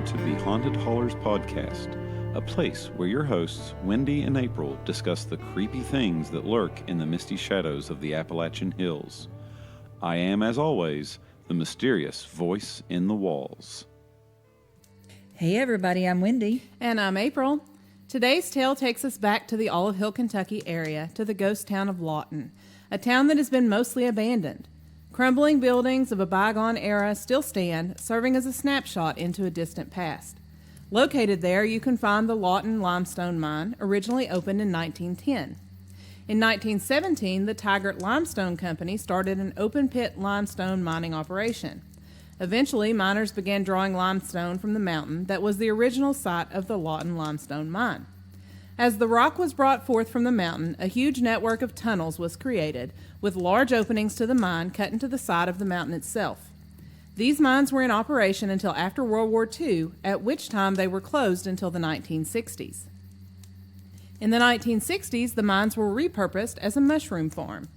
to the Haunted Haulers podcast, a place where your hosts, Wendy and April, discuss the creepy things that lurk in the misty shadows of the Appalachian Hills. I am, as always, the mysterious voice in the walls. Hey everybody, I'm Wendy. And I'm April. Today's tale takes us back to the Olive Hill, Kentucky area, to the ghost town of Lawton, a town that has been mostly abandoned. Crumbling buildings of a bygone era still stand, serving as a snapshot into a distant past. Located there, you can find the Lawton limestone mine, originally opened in 1910. In 1917, the Tigert Limestone Company started an open-pit limestone mining operation. Eventually, miners began drawing limestone from the mountain that was the original site of the Lawton limestone mine. As the rock was brought forth from the mountain, a huge network of tunnels was created, with large openings to the mine cut into the side of the mountain itself. These mines were in operation until after World War II, at which time they were closed until the 1960s. In the 1960s, the mines were repurposed as a mushroom farm.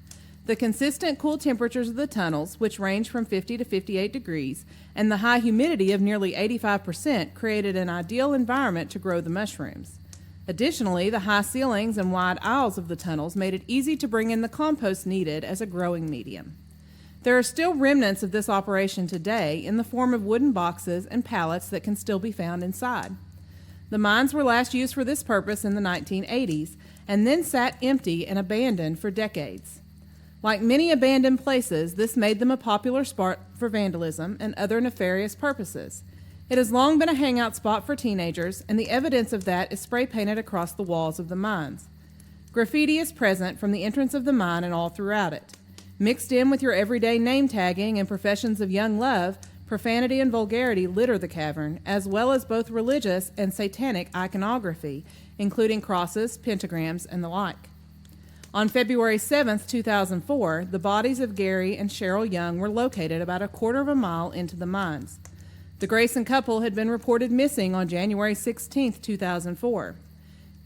The consistent cool temperatures of the tunnels, which range from 50 to 58 degrees, and the high humidity of nearly 85% created an ideal environment to grow the mushrooms. Additionally, the high ceilings and wide aisles of the tunnels made it easy to bring in the compost needed as a growing medium. There are still remnants of this operation today in the form of wooden boxes and pallets that can still be found inside. The mines were last used for this purpose in the 1980s and then sat empty and abandoned for decades. Like many abandoned places, this made them a popular spot for vandalism and other nefarious purposes. It has long been a hangout spot for teenagers, and the evidence of that is spray painted across the walls of the mines. Graffiti is present from the entrance of the mine and all throughout it. Mixed in with your everyday name tagging and professions of young love, profanity and vulgarity litter the cavern, as well as both religious and satanic iconography, including crosses, pentagrams, and the like. On February 7, 2004, the bodies of Gary and Cheryl Young were located about a quarter of a mile into the mines. The Grayson couple had been reported missing on January 16, 2004.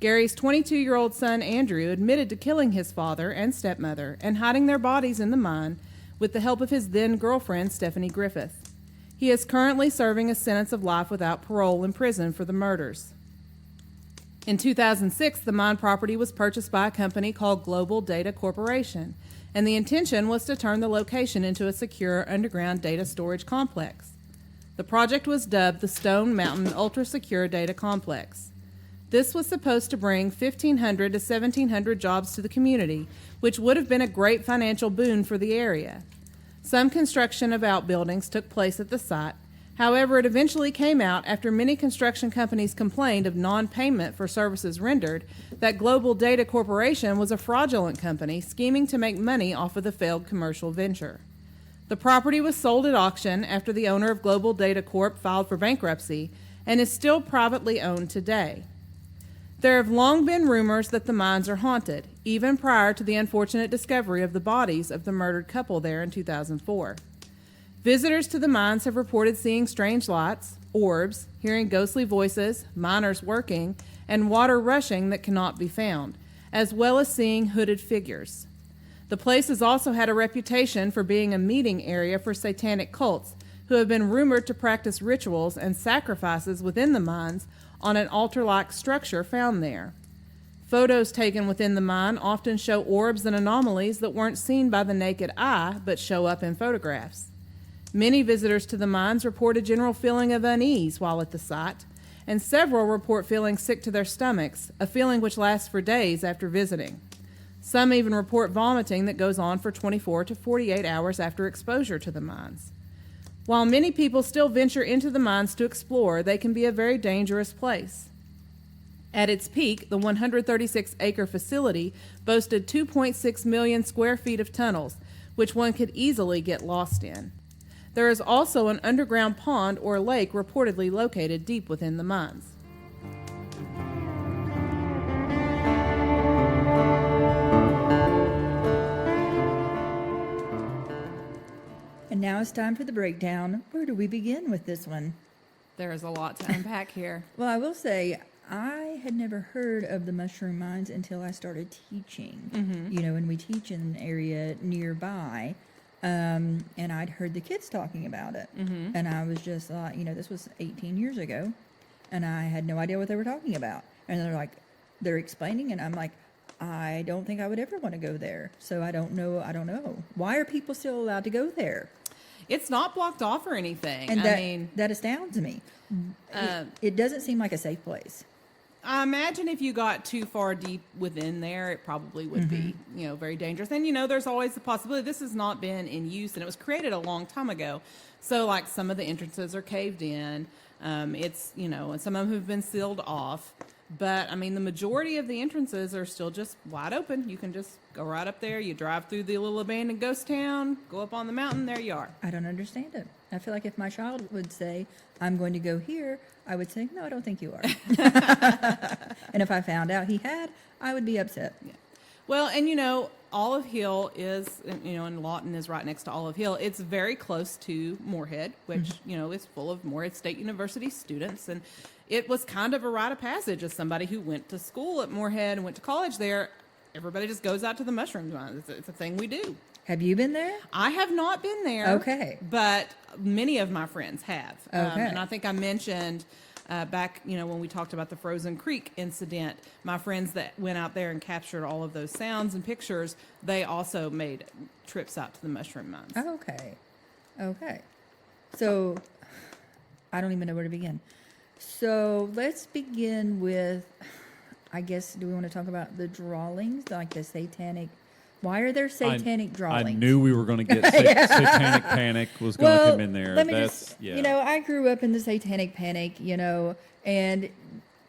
Gary's 22-year-old son, Andrew, admitted to killing his father and stepmother and hiding their bodies in the mine with the help of his then-girlfriend, Stephanie Griffith. He is currently serving a sentence of life without parole in prison for the murders. In 2006, the mine property was purchased by a company called Global Data Corporation, and the intention was to turn the location into a secure underground data storage complex. The project was dubbed the Stone Mountain Ultra Secure Data Complex. This was supposed to bring 1,500 to 1,700 jobs to the community, which would have been a great financial boon for the area. Some construction of outbuildings took place at the site. However, it eventually came out after many construction companies complained of non-payment for services rendered that Global Data Corporation was a fraudulent company scheming to make money off of the failed commercial venture. The property was sold at auction after the owner of Global Data Corp filed for bankruptcy and is still privately owned today. There have long been rumors that the mines are haunted, even prior to the unfortunate discovery of the bodies of the murdered couple there in 2004. Visitors to the mines have reported seeing strange lights, orbs, hearing ghostly voices, miners working, and water rushing that cannot be found, as well as seeing hooded figures. The place has also had a reputation for being a meeting area for satanic cults who have been rumored to practice rituals and sacrifices within the mines on an altar-like structure found there. Photos taken within the mine often show orbs and anomalies that weren't seen by the naked eye but show up in photographs. Many visitors to the mines report a general feeling of unease while at the site, and several report feeling sick to their stomachs, a feeling which lasts for days after visiting. Some even report vomiting that goes on for 24 to 48 hours after exposure to the mines. While many people still venture into the mines to explore, they can be a very dangerous place. At its peak, the 136-acre facility boasted 2.6 million square feet of tunnels, which one could easily get lost in. There is also an underground pond or lake reportedly located deep within the mines. And now it's time for the breakdown. Where do we begin with this one? There is a lot to unpack here. Well, I will say, I had never heard of the mushroom mines until I started teaching. Mm-hmm. You know, when we teach in an area nearby, And I'd heard the kids talking about it. And I was just like, this was 18 years ago, and I had no idea what they were talking about. And they're explaining, and I'm like, I don't think I would ever want to go there. So I don't know. Why are people still allowed to go there? It's not blocked off or anything. And that astounds me. It doesn't seem like a safe place. I imagine if you got too far deep within there, it probably would be, very dangerous. And, there's always the possibility this has not been in use, and it was created a long time ago. So, like, some of the entrances are caved in. It's, and some of them have been sealed off. But, the majority of the entrances are still just wide open. You can just go right up there. You drive through the little abandoned ghost town, go up on the mountain, there you are. I don't understand it. I feel like if my child would say, I'm going to go here, I would say, no, I don't think you are. And if I found out he had, I would be upset. Yeah. Well, and Olive Hill is, and Lawton is right next to Olive Hill. It's very close to Moorhead, which, is full of Moorhead State University students. And it was kind of a rite of passage as somebody who went to school at Moorhead and went to college there. Everybody just goes out to the mushroom mine. It's a thing we do. Have you been there? I have not been there. Okay. But many of my friends have. Okay. And I think I mentioned back, when we talked about the Frozen Creek incident, my friends that went out there and captured all of those sounds and pictures, they also made trips out to the mushroom mines. Okay. So I don't even know where to begin. So let's begin with, I guess, do we want to talk about the drawings, like the satanic? Why are there satanic drawings? I knew we were going to get satanic panic was going to come in there. Let me I grew up in the satanic panic, and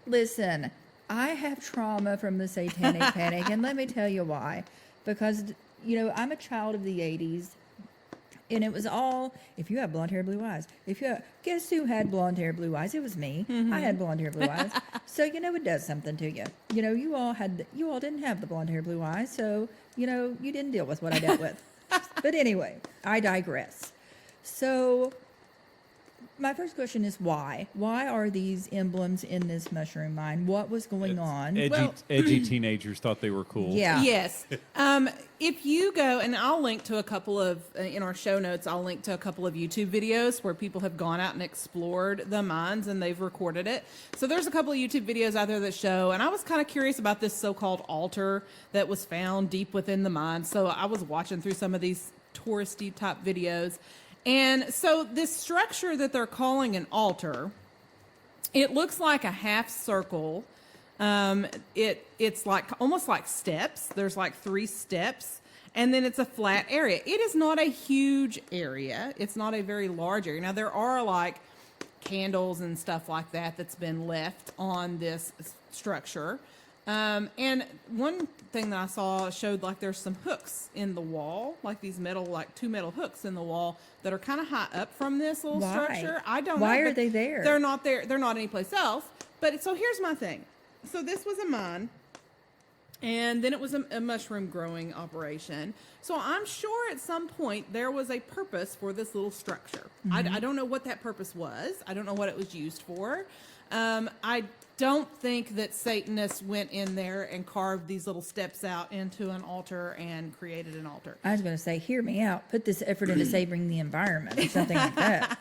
listen, I have trauma from the satanic panic, and let me tell you why. Because, I'm a child of the 80s, and it was all, if you have blonde hair, blue eyes. Guess who had blonde hair, blue eyes? It was me. I had blonde hair, blue eyes. So, it does something to you. You all didn't have the blonde hair, blue eyes, so, you didn't deal with what I dealt with. But anyway, I digress. So, my first question is why? Why are these emblems in this mushroom mine? What was going on? Edgy teenagers thought they were cool. Yeah. Yes. If you go, and I'll link to a couple of, in our show notes, I'll link to a couple of YouTube videos where people have gone out and explored the mines and they've recorded it. So there's a couple of YouTube videos out there that show, and I was kind of curious about this so-called altar that was found deep within the mine. So I was watching through some of these touristy type videos. And so this structure that they're calling an altar, it looks like a half circle. It's like almost like steps. There's like 3 steps, and then it's a flat area. It is not a huge area. It's not a very large area. Now there are like candles and stuff like that that's been left on this structure. And one thing that I saw showed like there's some hooks in the wall, like these like 2 metal hooks in the wall that are kind of high up from this little structure. I don't know. Why are they there? They're not there. They're not anyplace else. But so here's my thing. So this was a mine, and then it was a mushroom growing operation. So I'm sure at some point there was a purpose for this little structure. I don't know what that purpose was. I don't know what it was used for. I don't think that Satanists went in there and carved these little steps out into an altar and created an altar. I was going to say, hear me out. Put this effort into saving the environment or something like that.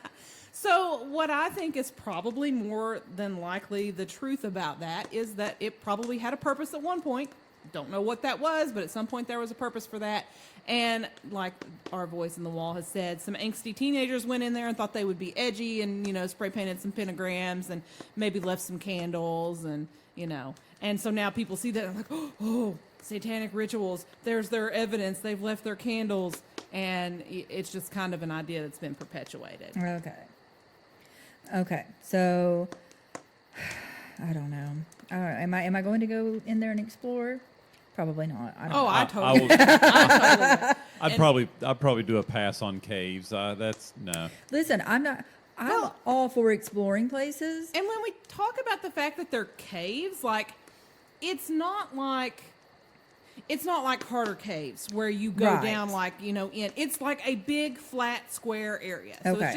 So what I think is probably more than likely the truth about that is that it probably had a purpose at one point. Don't know what that was, but at some point there was a purpose for that. And like our voice in the wall has said, some angsty teenagers went in there and thought they would be edgy and, spray painted some pentagrams and maybe left some candles and, And so now people see that and like, oh, satanic rituals. There's their evidence. They've left their candles. And it's just kind of an idea that's been perpetuated. Okay. So, I don't know. Am I going to go in there and explore? Probably not. I don't know. I totally would. I'd probably do a pass on caves. That's no. Listen, I'm all for exploring places. And when we talk about the fact that they're caves, like it's not like Carter Caves where you go down it's like a big flat square area. So it's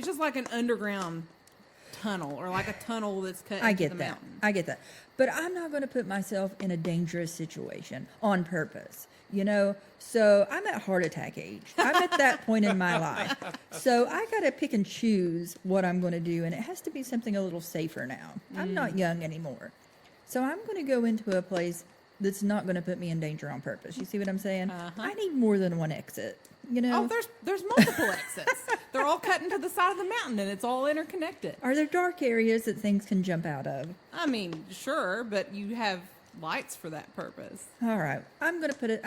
just like an underground tunnel or like a tunnel that's cut I into get the that. mountain. I get that. But I'm not going to put myself in a dangerous situation on purpose, So I'm at heart attack age. I'm at that point in my life. So I got to pick and choose what I'm going to do, and it has to be something a little safer now. I'm not young anymore. So I'm going to go into a place that's not going to put me in danger on purpose. You see what I'm saying? I need more than one exit, Oh, there's multiple exits. They're all cut into the side of the mountain, and it's all interconnected. Are there dark areas that things can jump out of? I mean, sure, but you have lights for that purpose. All right. I'm going to put it,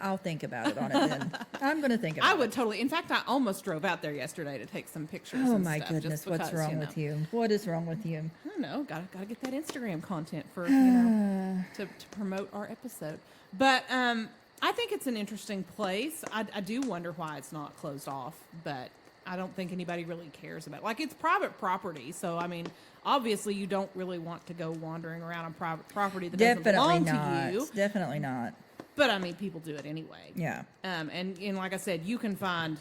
I'll think about it on it then. I'm going to think about it. I would totally. In fact, I almost drove out there yesterday to take some pictures. Oh and my stuff, goodness, just because, what's wrong with you? What is wrong with you? I don't know. Gotta get that Instagram content for to promote our episode. But I think it's an interesting place. I do wonder why it's not closed off, but I don't think anybody really cares about it. Like, it's private property, so I mean, obviously you don't really want to go wandering around on private property that doesn't belong to you. Definitely not. But I mean, people do it anyway. Yeah. And like I said, you can find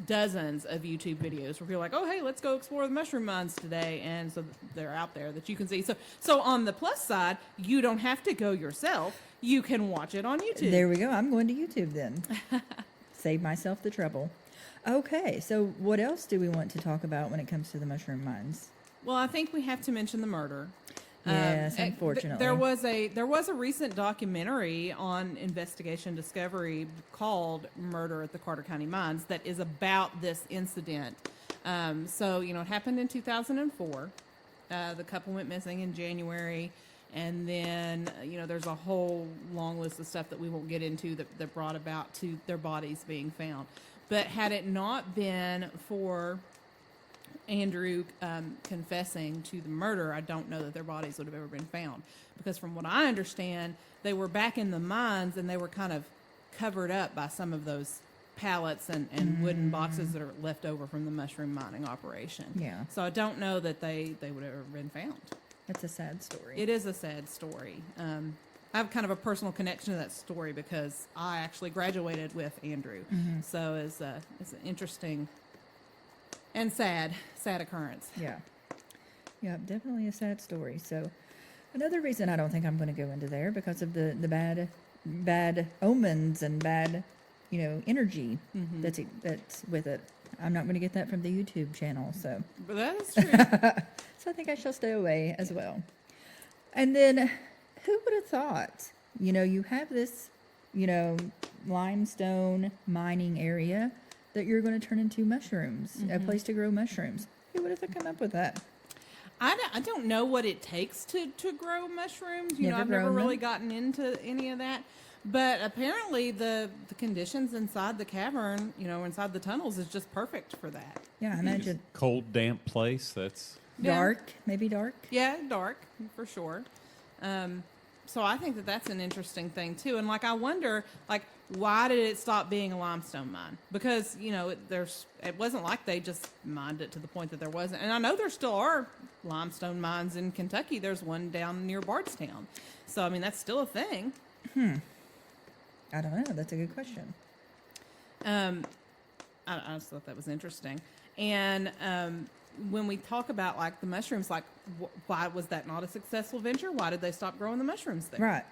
dozens of YouTube videos where people are like, oh, hey, let's go explore the mushroom mines today. And so they're out there that you can see. So on the plus side, you don't have to go yourself. You can watch it on YouTube. There we go. I'm going to YouTube then. Save myself the trouble. Okay, so what else do we want to talk about when it comes to the mushroom mines? Well, I think we have to mention the murder. Yes, unfortunately. There was a recent documentary on Investigation Discovery called Murder at the Carter County Mines that is about this incident. So, it happened in 2004. The couple went missing in January. And then, there's a whole long list of stuff that we won't get into that brought about to their bodies being found. But had it not been for Andrew confessing to the murder, I don't know that their bodies would have ever been found. Because from what I understand, they were back in the mines and they were kind of covered up by some of those pallets and wooden boxes that are left over from the mushroom mining operation. Yeah. So I don't know that they would have ever been found. That's a sad story. It is a sad story. I have kind of a personal connection to that story because I actually graduated with Andrew. So it's an interesting and sad occurrence. Yeah. Yeah, definitely a sad story. So another reason I don't think I'm going to go into there because of the bad omens and bad, energy that's with it. I'm not going to get that from the YouTube channel, so. But that is true. So I think I shall stay away as well. And then, who would have thought? You have this, limestone mining area that you're going to turn into mushrooms, a place to grow mushrooms. Who would have come up with that? I don't know what it takes to grow mushrooms. I've never grown really them? gotten into any of that. But apparently the conditions inside the cavern, inside the tunnels is just perfect for that. Yeah, I imagine Cold, damp place. That's dark, maybe dark. Yeah, dark, for sure. So I think that's an interesting thing, too. And, I wonder, why did it stop being a limestone mine? Because, it wasn't like they just mined it to the point that there wasn't. And I know there still are limestone mines in Kentucky. There's one down near Bardstown. So, I mean, that's still a thing. I don't know. That's a good question. I just thought that was interesting. And when we talk about the mushrooms, why was that not a successful venture? Why did they stop growing the mushrooms there? Right.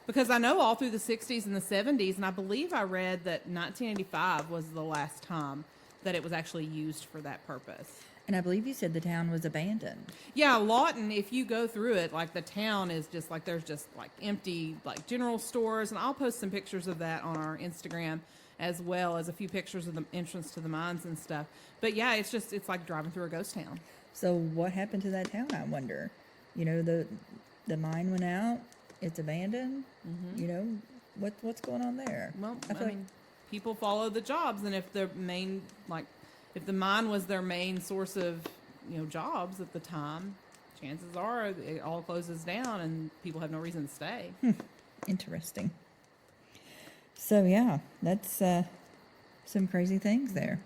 Because I know all through the 60s and the 70s, and I believe I read that 1985 was the last time that it was actually used for that purpose. And I believe you said the town was abandoned. Yeah, Lawton, if you go through it, the town is just there's just empty general stores, and I'll post some pictures of that on our Instagram as well as a few pictures of the entrance to the mines and stuff. But yeah, it's like driving through a ghost town. So what happened to that town, I wonder? The mine went out, it's abandoned. What's going on there? Well, I mean, people follow the jobs, and if the main if the mine was their main source of jobs at the time, chances are it all closes down and people have no reason to stay. Interesting. So yeah, that's some crazy things there.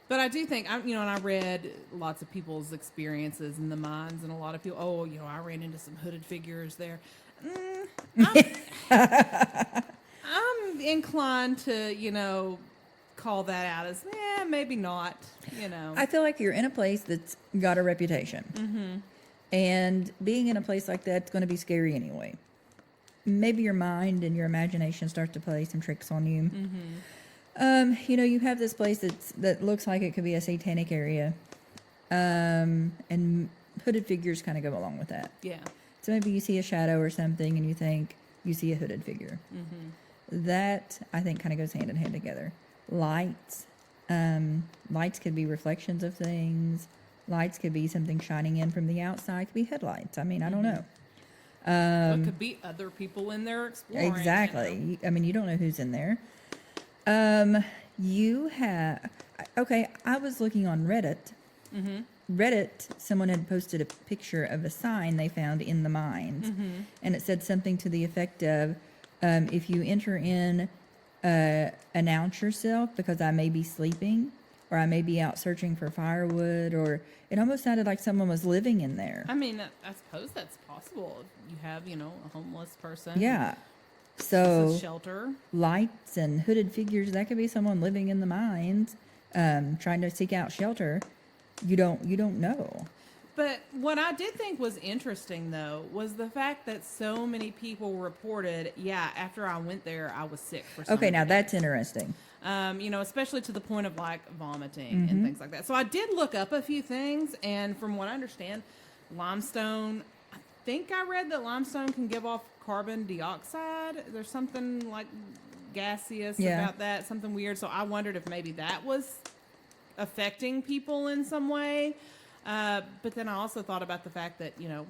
But I do think, and I read lots of people's experiences in the mines, and a lot of people, I ran into some hooded figures there. I'm inclined to, call that out as, maybe not, you know. I feel like you're in a place that's got a reputation. Mm-hmm. And being in a place like that's going to be scary anyway. Maybe your mind and your imagination starts to play some tricks on you. Mm-hmm. You know, you have this place that looks like it could be a satanic area. And hooded figures kind of go along with that. Yeah. So maybe you see a shadow or something and you think you see a hooded figure. Mm-hmm. That, I think, kind of goes hand in hand together. Lights. Lights could be reflections of things. Lights could be something shining in from the outside. Could be headlights. I mean, I don't know. It could be other people in there exploring. Exactly. You know? I mean, you don't know who's in there. You have... Okay, I was looking on Reddit. Mm-hmm. Reddit, someone had posted a picture of a sign they found in the mines. Mm-hmm. And it said something to the effect of, if you enter in, announce yourself because I may be sleeping or I may be out searching for firewood, or it almost sounded like someone was living in there. I mean, I suppose that's possible. You have, you know, a homeless person. Yeah. So shelter. Lights and hooded figures, that could be someone living in the mines, trying to seek out shelter. You don't know. But what I did think was interesting, though, was the fact that so many people reported, after I went there, I was sick for some Okay, now days. that's interesting. You know, especially to the point of, like, vomiting and things like that. So I did look up a few things, and from what I understand, limestone, I think I read that limestone can give off carbon dioxide. There's something, like, gaseous about that, something weird. So I wondered if maybe that was affecting people in some way. But then I also thought about the fact that, you know,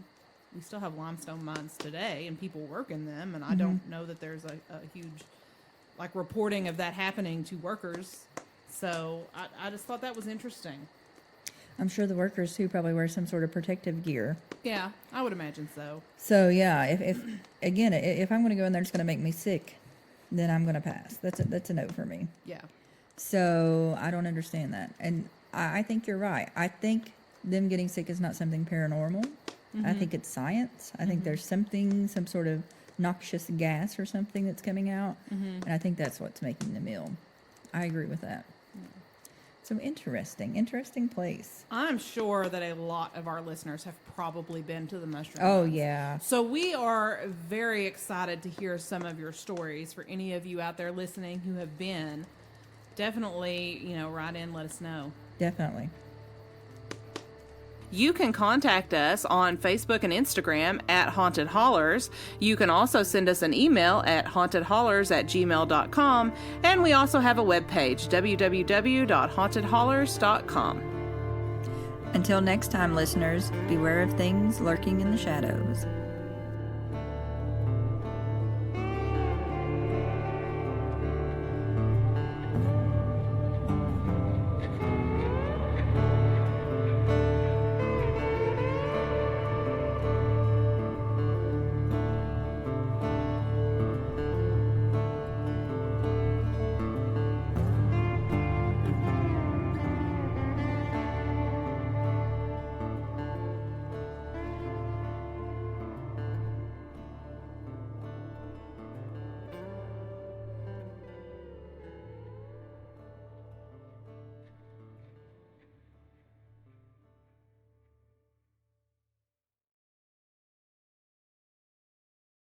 we still have limestone mines today and people work in them. And I don't know that there's a huge, like, reporting of that happening to workers. So I just thought that was interesting. I'm sure the workers too probably wear some sort of protective gear. Yeah, I would imagine so. So yeah, if I'm going to go in there, it's going to make me sick, then I'm going to pass. That's a no for me. Yeah. So I don't understand that, and I think you're right. I think them getting sick is not something paranormal. I think it's science. I think there's some sort of noxious gas or something that's coming out, and I think that's what's making them ill. I agree with that. So interesting place. I'm sure that a lot of our listeners have probably been to the mushroom Oh, mines. yeah. So we are very excited to hear some of your stories. For any of you out there listening who have been, definitely, you know, write in, let us know. Definitely. You can contact us on Facebook and Instagram at Haunted Hollers. You can also send us an email at hauntedhollers@gmail.com. And we also have a webpage, www.hauntedhollers.com. Until next time, listeners, beware of things lurking in the shadows.